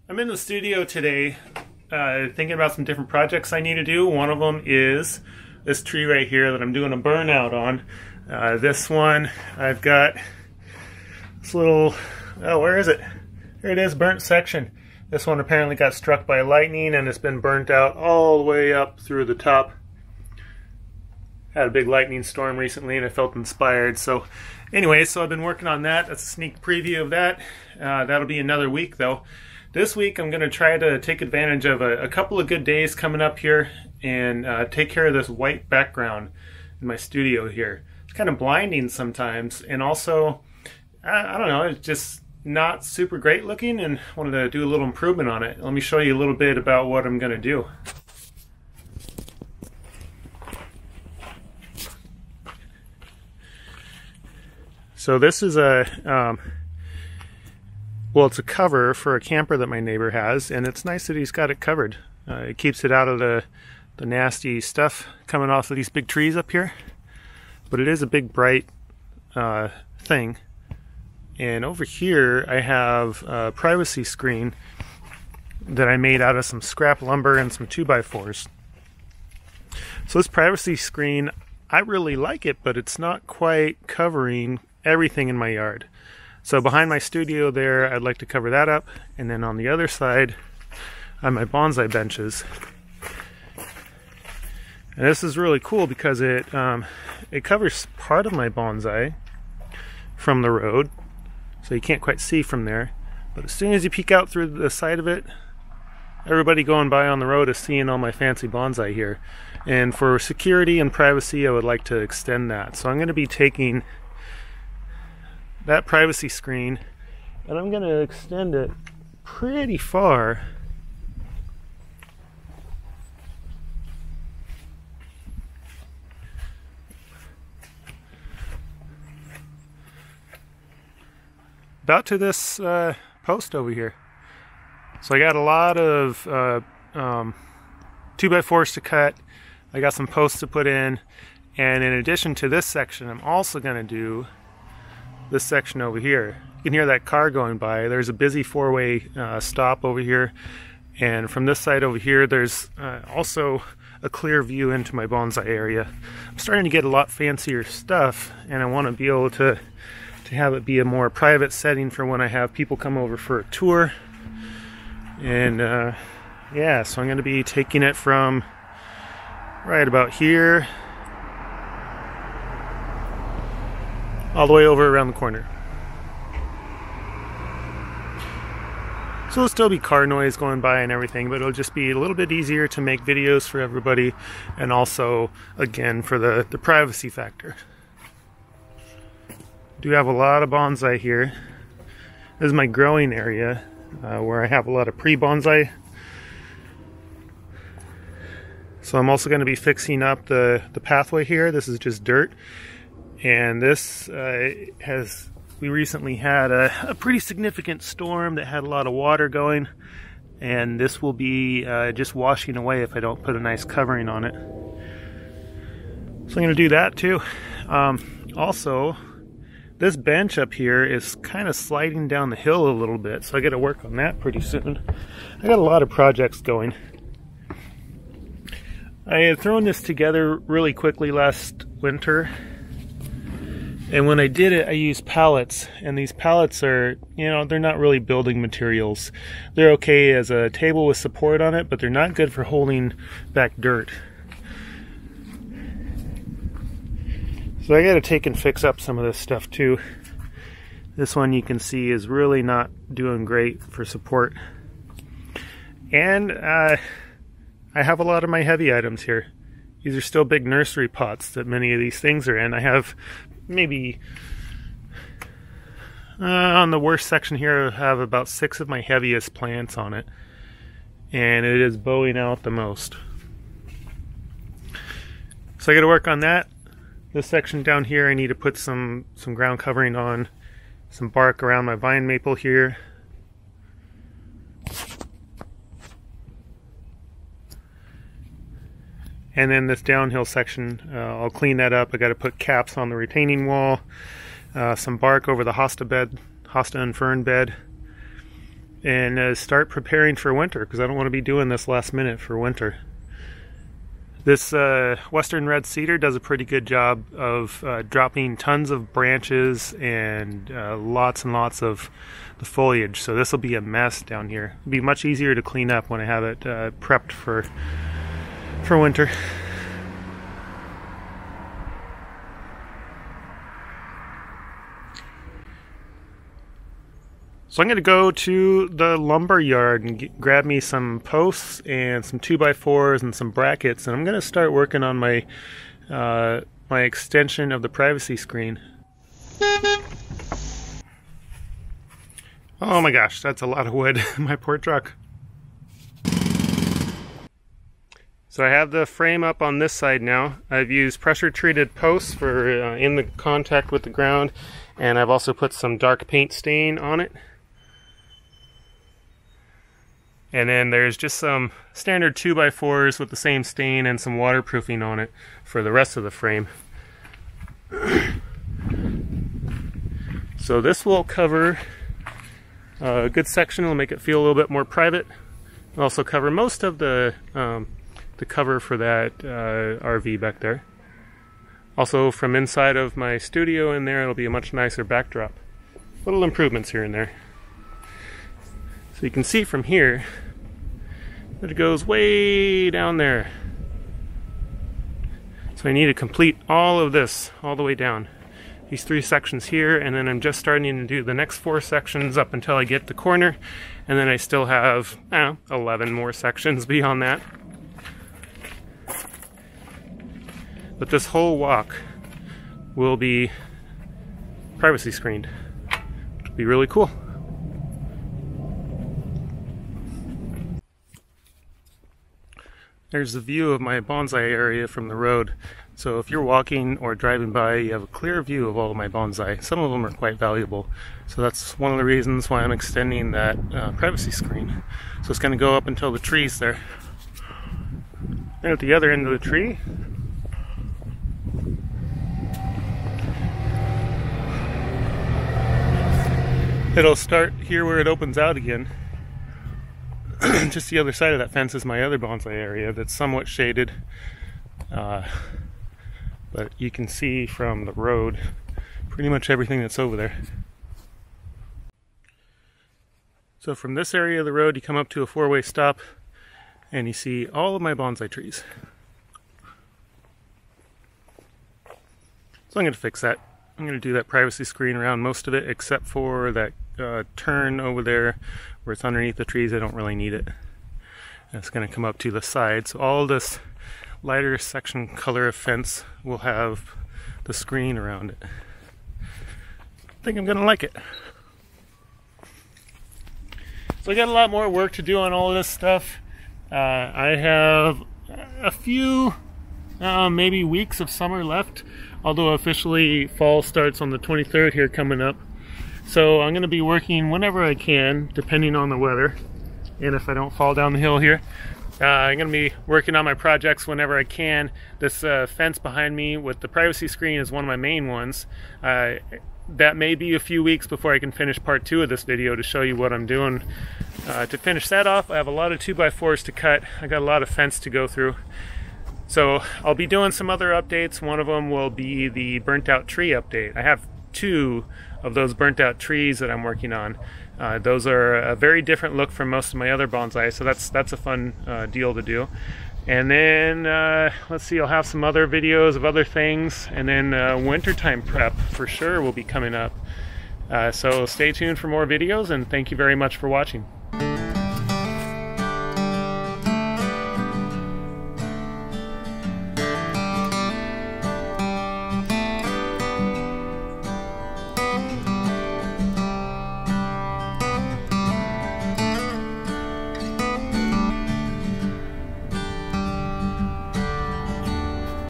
I'm in the studio today thinking about some different projects I need to do. One of them is this tree right here that I'm doing a burnout on. This one, I've got this little, oh, where is it? There it is, burnt section. This one apparently got struck by lightning and it's been burnt out all the way up through the top. Had a big lightning storm recently and I felt inspired. So anyway, so I've been working on that. That's a sneak preview of that. That'll be another week though. This week I'm going to try to take advantage of a couple of good days coming up here and take care of this white background in my studio here. It's kind of blinding sometimes, and also, I don't know, it's just not super great looking and wanted to do a little improvement on it. Let me show you a little bit about what I'm going to do. So this is well, it's a cover for a camper that my neighbor has, and it's nice that he's got it covered. It keeps it out of the nasty stuff coming off of these big trees up here. But it is a big bright thing. And over here I have a privacy screen that I made out of some scrap lumber and some 2x4s. So this privacy screen, I really like it, but it's not quite covering everything in my yard. So behind my studio there, I'd like to cover that up. And then on the other side, on my bonsai benches. And this is really cool because it covers part of my bonsai from the road. So you can't quite see from there. But as soon as you peek out through the side of it, everybody going by on the road is seeing all my fancy bonsai here. And for security and privacy, I would like to extend that. So I'm going to be taking that privacy screen and I'm going to extend it pretty far. About to this post over here. So I got a lot of 2x4s to cut. I got some posts to put in, and in addition to this section, I'm also going to do this section over here. You can hear that car going by. There's a busy four-way stop over here, and from this side over here there's also a clear view into my bonsai area. I'm starting to get a lot fancier stuff, and I want to be able to have it be a more private setting for when I have people come over for a tour. And yeah, so I'm going to be taking it from right about here all the way over around the corner. So there'll still be car noise going by and everything, but it'll just be a little bit easier to make videos for everybody, and also, again, for the privacy factor. Do have a lot of bonsai here. This is my growing area where I have a lot of pre-bonsai. So I'm also going to be fixing up the pathway here. This is just dirt, and this we recently had a pretty significant storm that had a lot of water going, and this will be just washing away if I don't put a nice covering on it. So I'm going to do that too. Also, this bench up here is kind of sliding down the hill a little bit, so I got to work on that pretty soon. I got a lot of projects going. I had thrown this together really quickly last winter, and when I did it, I used pallets, and these pallets are, you know, they're not really building materials. They're okay as a table with support on it, but they're not good for holding back dirt. So I gotta take and fix up some of this stuff too. This one you can see is really not doing great for support. And I have a lot of my heavy items here. These are still big nursery pots that many of these things are in. I have maybe, on the worst section here, I have about 6 of my heaviest plants on it. And it is bowing out the most. So I gotta work on that. This section down here, I need to put some ground covering on, some bark around my vine maple here. And then this downhill section, I'll clean that up. I got to put caps on the retaining wall, some bark over the hosta and fern bed. and start preparing for winter, because I don't want to be doing this last minute for winter. This Western Red Cedar does a pretty good job of dropping tons of branches and lots and lots of the foliage, so this will be a mess down here. It'll be much easier to clean up when I have it prepped for winter. So I'm going to go to the lumber yard and grab me some posts and some 2x4s and some brackets, and I'm going to start working on my my extension of the privacy screen. Oh my gosh, that's a lot of wood. My poor truck. So I have the frame up on this side now. I've used pressure treated posts for in the contact with the ground, and I've also put some dark paint stain on it. And then there's just some standard 2x4s with the same stain and some waterproofing on it for the rest of the frame. So this will cover a good section. It'll make it feel a little bit more private. It'll also cover most of the cover for that RV back there. Also, from inside of my studio in there, it'll be a much nicer backdrop. Little improvements here and there. So you can see from here that it goes way down there. So I need to complete all of this all the way down. These 3 sections here, and then I'm just starting to do the next 4 sections up until I get the corner, and then I still have 11 more sections beyond that. But this whole walk will be privacy screened. It'll be really cool. There's the view of my bonsai area from the road. So if you're walking or driving by, you have a clear view of all of my bonsai. Some of them are quite valuable. So that's one of the reasons why I'm extending that privacy screen. So it's going to go up until the tree's there. And at the other end of the tree, it'll start here where it opens out again. Just the other side of that fence is my other bonsai area that's somewhat shaded, but you can see from the road pretty much everything that's over there. So from this area of the road you come up to a 4-way stop and you see all of my bonsai trees. So I'm going to fix that. I'm going to do that privacy screen around most of it, except for that turn over there where it's underneath the trees. I don't really need it. And it's going to come up to the side. So all this lighter section color of fence will have the screen around it. I think I'm going to like it. So I got a lot more work to do on all of this stuff. I have a few maybe weeks of summer left, although officially fall starts on the 23rd here coming up. So I'm going to be working whenever I can, depending on the weather, and if I don't fall down the hill here. I'm going to be working on my projects whenever I can. This fence behind me with the privacy screen is one of my main ones. That may be a few weeks before I can finish part 2 of this video to show you what I'm doing. To finish that off, I have a lot of 2x4s to cut. I got a lot of fence to go through. So I'll be doing some other updates. One of them will be the burnt out tree update. I have 2 of those burnt out trees that I'm working on. Those are a very different look from most of my other bonsai, so that's a fun deal to do. And then let's see, I'll have some other videos of other things, and then wintertime prep for sure will be coming up. So stay tuned for more videos, and thank you very much for watching.